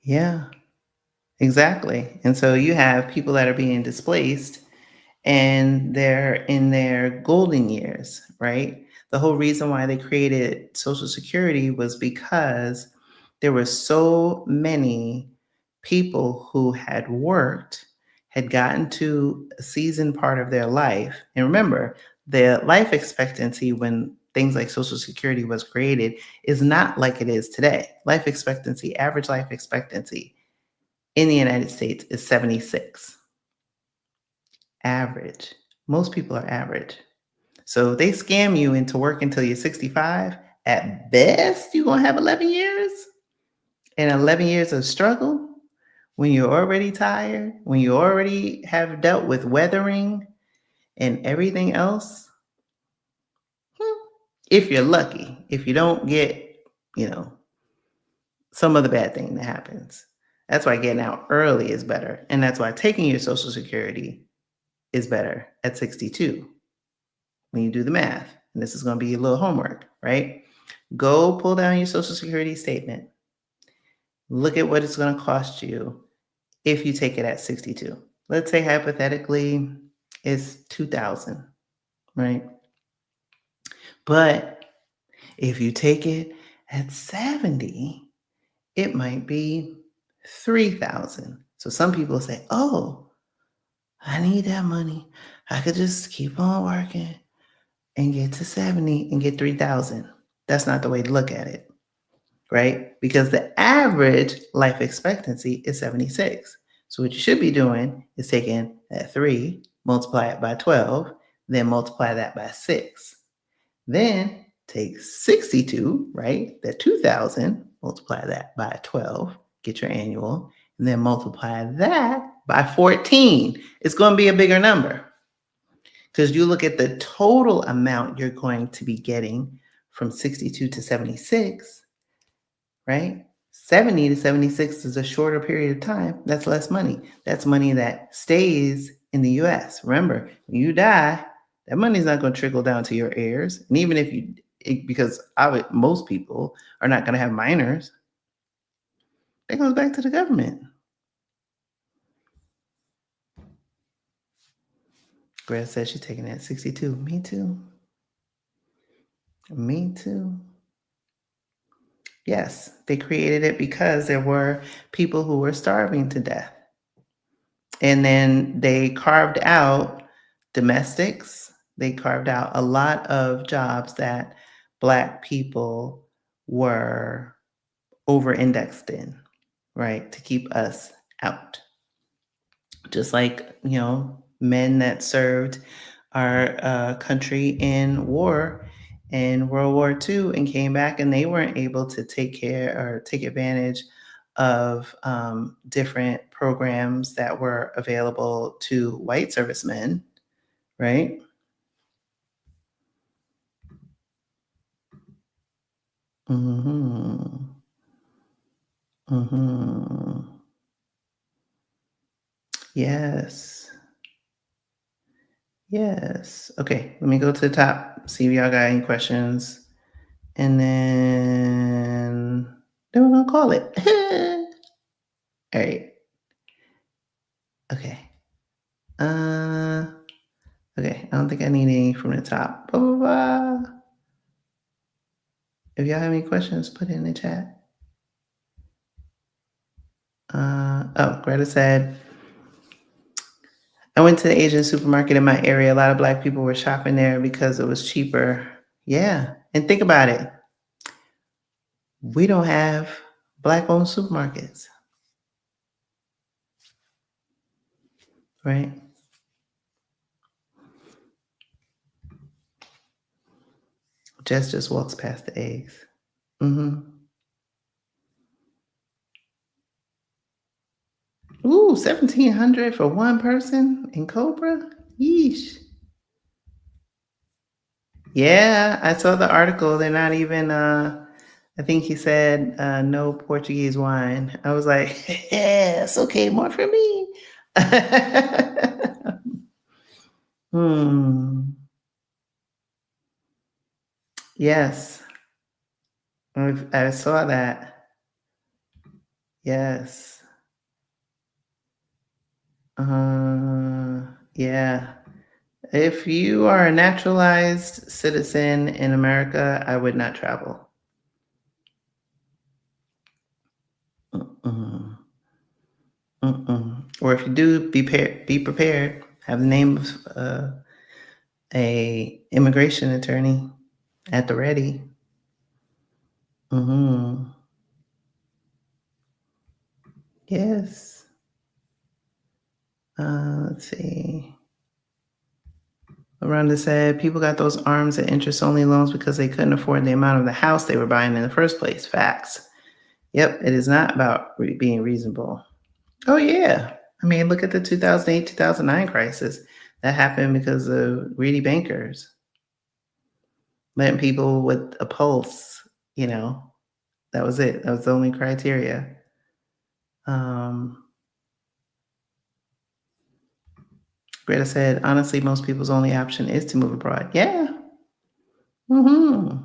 Yeah, exactly. And so you have people that are being displaced and they're in their golden years, right? The whole reason why they created Social Security was because there were so many people who had worked, had gotten to a seasoned part of their life. And remember, the life expectancy when things like Social Security was created is not like it is today. Life expectancy, average life expectancy in the United States is 76. Average. Most people are average. So they scam you into work until you're 65. At best, you're going to have 11 years. And 11 years of struggle when you're already tired, when you already have dealt with weathering and everything else. If you're lucky, if you don't get, you know, some other bad thing that happens. That's why getting out early is better. And that's why taking your Social Security is better at 62 when you do the math. And this is going to be a little homework, right? Go pull down your Social Security statement. Look at what it's going to cost you if you take it at 62. Let's say hypothetically it's 2,000, right? But if you take it at 70, it might be 3,000. So some people say, "Oh, I need that money. I could just keep on working and get to 70 and get 3,000." That's not the way to look at it, right? Because the average life expectancy is 76. So what you should be doing is taking that 3, multiply it by 12, then multiply that by 6. Then take 62, right? That 2,000, multiply that by 12, get your annual, and then multiply that by 14. It's going to be a bigger number because you look at the total amount you're going to be getting from 62 to 76, right? 70 to 76 is a shorter period of time. That's less money. That's money that stays in the US. Remember, when you die, that money's not going to trickle down to your heirs. And even if you, because most people are not going to have minors, it goes back to the government. Greta says she's taking it at 62. Me too. Me too. Yes, they created it because there were people who were starving to death. And then they carved out domestics. They carved out a lot of jobs that Black people were over indexed in, right? To keep us out. Just like, men that served our country in war in World War II and came back and they weren't able to take care or take advantage of different programs that were available to white servicemen, right? Mm-hmm. Mm-hmm. Yes. Yes. Okay, let me go to the top, see if y'all got any questions. And then we're gonna call it. All right. Okay. Okay. I don't think I need any from the top. Blah, blah, blah. If y'all have any questions, put it in the chat. Greta said, I went to the Asian supermarket in my area. A lot of Black people were shopping there because it was cheaper. Yeah. And think about it. We don't have Black-owned supermarkets, right? Jess just walks past the eggs. Mm-hmm. Ooh, 1,700 for one person in Cobra? Yeesh. Yeah, I saw the article. They're not even I think he said no Portuguese wine. I was like, yes, okay, more for me. Hmm. Yes, I saw that. Yes. Yeah. If you are a naturalized citizen in America, I would not travel. Mm-mm. Mm-mm. Or if you do, be prepared. Have the name of a immigration attorney at the ready. Hmm. Yes. Let's see. Rhonda said people got those arms and interest only loans because they couldn't afford the amount of the house they were buying in the first place. Facts. Yep, it is not about being reasonable. Oh, yeah. I mean, look at the 2008, 2009 crisis. That happened because of greedy bankers letting people with a pulse, you know, that was it. That was the only criteria. Um, Greta said, honestly, most people's only option is to move abroad. Yeah. Hmm.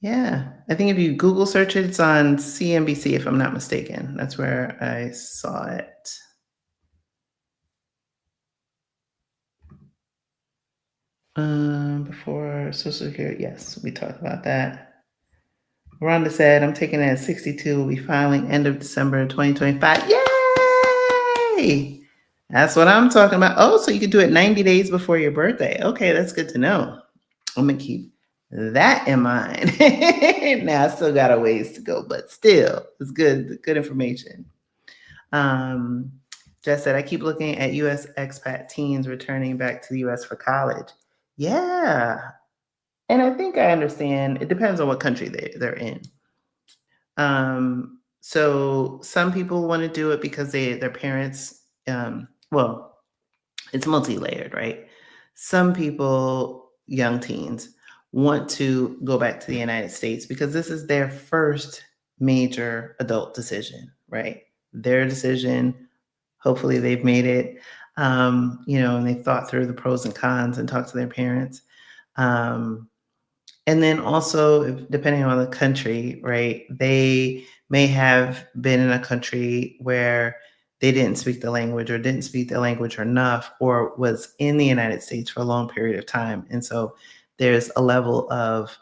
Yeah. I think if you Google search it, it's on CNBC, if I'm not mistaken. That's where I saw it. Before Social Security, yes, we talked about that. Rhonda said, I'm taking it at 62. We'll be filing end of December 2025. Yay! That's what I'm talking about. Oh, so you can do it 90 days before your birthday. Okay, that's good to know. I'm going to keep that in mind. Now, I still got a ways to go, but still, it's good information. Jess said, I keep looking at U.S. expat teens returning back to the U.S. for college. Yeah. And I think I understand. It depends on what country they're in. So some people want to do it because their parents, well, it's multi-layered, right? Some people, young teens, want to go back to the United States because this is their first major adult decision, right? Their decision. Hopefully they've made it, and they've thought through the pros and cons and talked to their parents. And then also, depending on the country, right, they may have been in a country where they didn't speak the language or didn't speak the language enough or was in the United States for a long period of time. And so there's a level of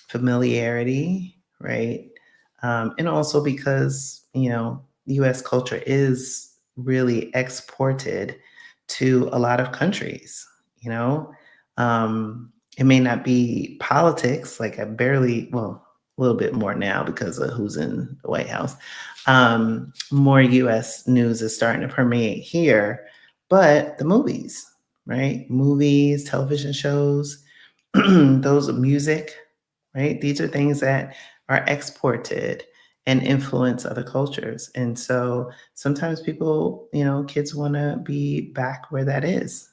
familiarity, right? And also because, US culture is really exported to a lot of countries, you know? It may not be politics, like a little bit more now because of who's in the White House. More US news is starting to permeate here, but the movies, right? Movies, television shows, those music, right? These are things that are exported and influence other cultures. And so sometimes people, kids want to be back where that is.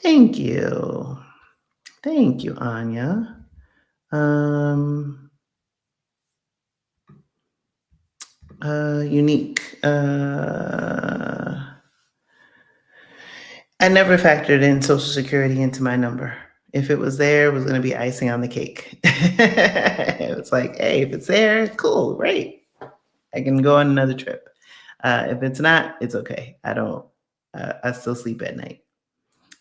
Thank you. Thank you, Anya. Unique. I never factored in Social Security into my number. If it was there, it was going to be icing on the cake. It's like, hey, if it's there, cool, great. I can go on another trip. If it's not, it's okay. I still sleep at night.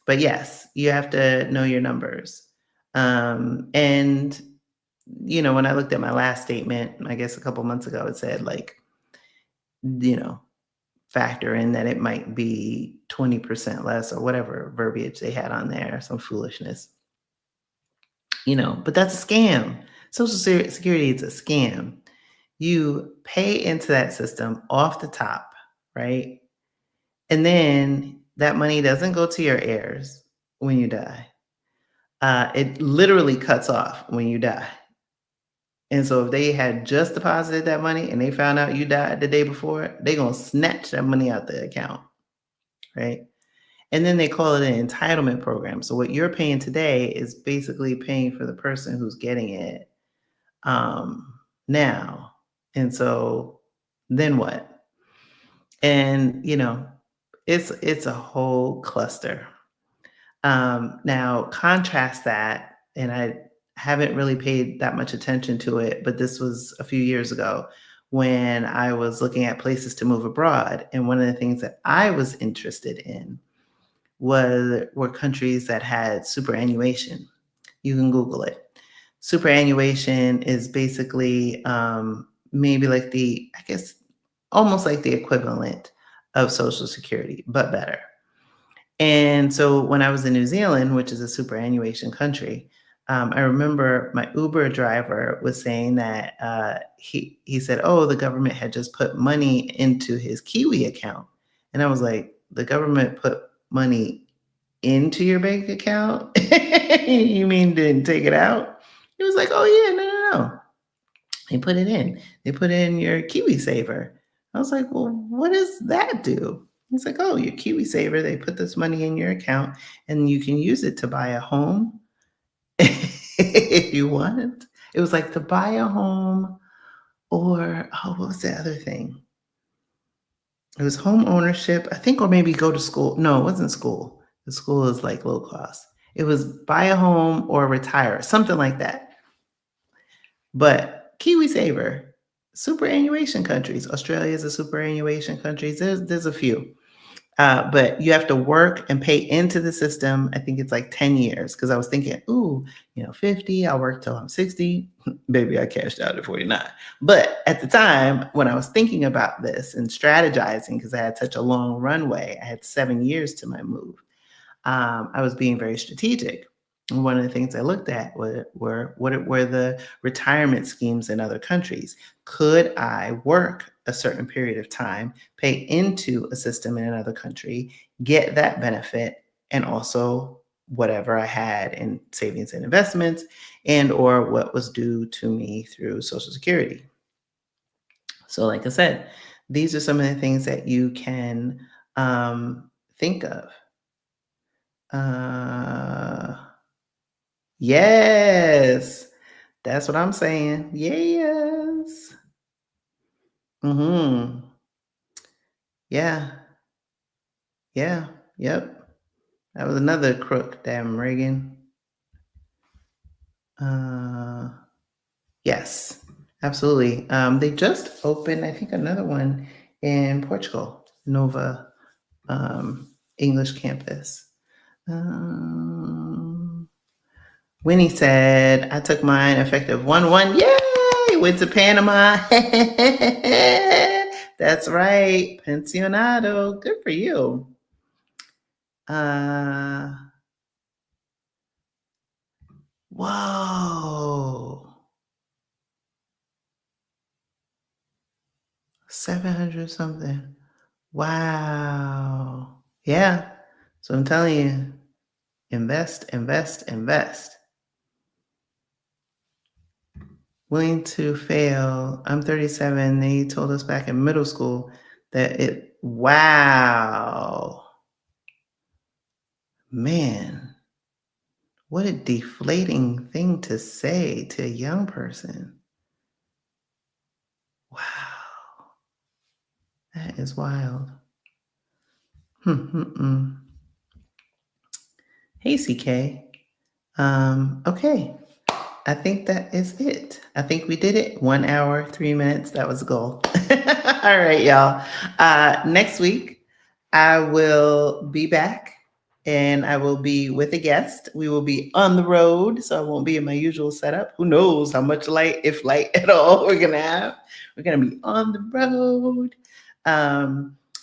But yes, you have to know your numbers. And, when I looked at my last statement, I guess a couple months ago, it said like, factor in that it might be 20% less or whatever verbiage they had on there, some foolishness. But that's a scam. Social Security is a scam. You pay into that system off the top, right? And then that money doesn't go to your heirs when you die. It literally cuts off when you die. And so if they had just deposited that money and they found out you died the day before, they're going to snatch that money out the account, right? And then they call it an entitlement program. So what you're paying today is basically paying for the person who's getting it now. And so then what? And it's a whole cluster. Now contrast that, and I haven't really paid that much attention to it, but this was a few years ago when I was looking at places to move abroad. And one of the things that I was interested in were countries that had superannuation. You can Google it. Superannuation is basically maybe like I guess, almost like the equivalent of Social Security, but better. And so when I was in New Zealand, which is a superannuation country, I remember my Uber driver was saying that he said, "Oh, the government had just put money into his Kiwi account," and I was like, "The government put money into your bank account? You mean didn't take it out?" He was like, "Oh yeah, no, no, no. They put it in. They put in your Kiwi Saver." I was like, "Well, what does that do?" He's like, "Oh, your Kiwi Saver, they put this money in your account and you can use it to buy a home if you want." It was like to buy a home or, oh, what was the other thing? It was home ownership, I think, or maybe go to school. No, it wasn't school. The school is like low cost. It was buy a home or retire, something like that. But KiwiSaver, superannuation countries. Australia is a superannuation country. There's a few. But you have to work and pay into the system. I think it's like 10 years because I was thinking, ooh, 50, I'll work till I'm 60. Baby, I cashed out at 49. But at the time when I was thinking about this and strategizing, because I had such a long runway, I had 7 years to my move. I was being very strategic. And one of the things I looked at were what were the retirement schemes in other countries. Could I work a certain period of time, pay into a system in another country, get that benefit, and also whatever I had in savings and investments, and or what was due to me through Social Security. So, like I said, these are some of the things that you can think of. Uh, yes, that's what I'm saying. Yes. Mhm. Yeah. Yeah. Yep. That was another crook, damn Reagan. Uh, yes, absolutely. They just opened, I think, another one in Portugal, Nova English campus. Um, Winnie said, "I took mine effective 1/1. Yay! Went to Panama." That's right. Pensionado. Good for you. Uh, whoa. 700 something. Wow. Yeah. So I'm telling you, invest, invest, invest. Willing to fail. I'm 37. They told us back in middle school that wow. Man, what a deflating thing to say to a young person. Wow. That is wild. Hmm. Hey, CK. Okay. I think that is it. I think we did it. 1 hour, 3 minutes. That was the goal. All right, y'all. Next week, I will be back and I will be with a guest. We will be on the road, so I won't be in my usual setup. Who knows how much light, if light at all, we're going to have. We're going to be on the road.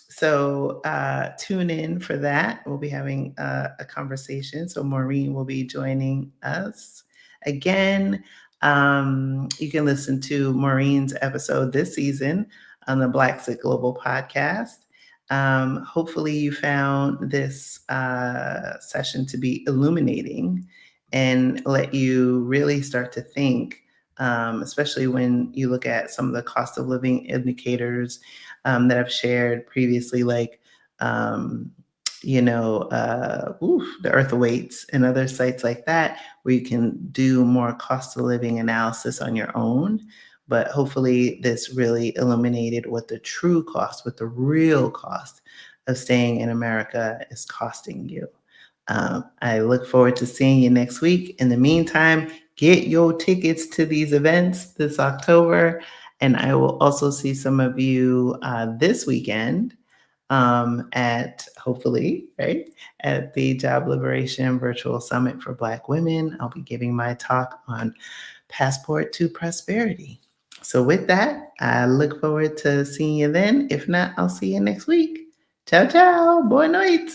So tune in for that. We'll be having a conversation. So Maureen will be joining us again. You can listen to Maureen's episode this season on the Blaxit Global podcast. Hopefully you found this session to be illuminating and let you really start to think, especially when you look at some of the cost of living indicators that I've shared previously, like the Earth Awaits and other sites like that, where you can do more cost of living analysis on your own. But hopefully, this really illuminated what the true cost, what the real cost of staying in America is costing you. I look forward to seeing you next week. In the meantime, get your tickets to these events this October. And I will also see some of you this weekend at hopefully, right, at the Job Liberation Virtual Summit for Black Women. I'll be giving my talk on Passport to Prosperity. So, with that, I look forward to seeing you then. If not, I'll see you next week. Ciao, ciao. Boa noite.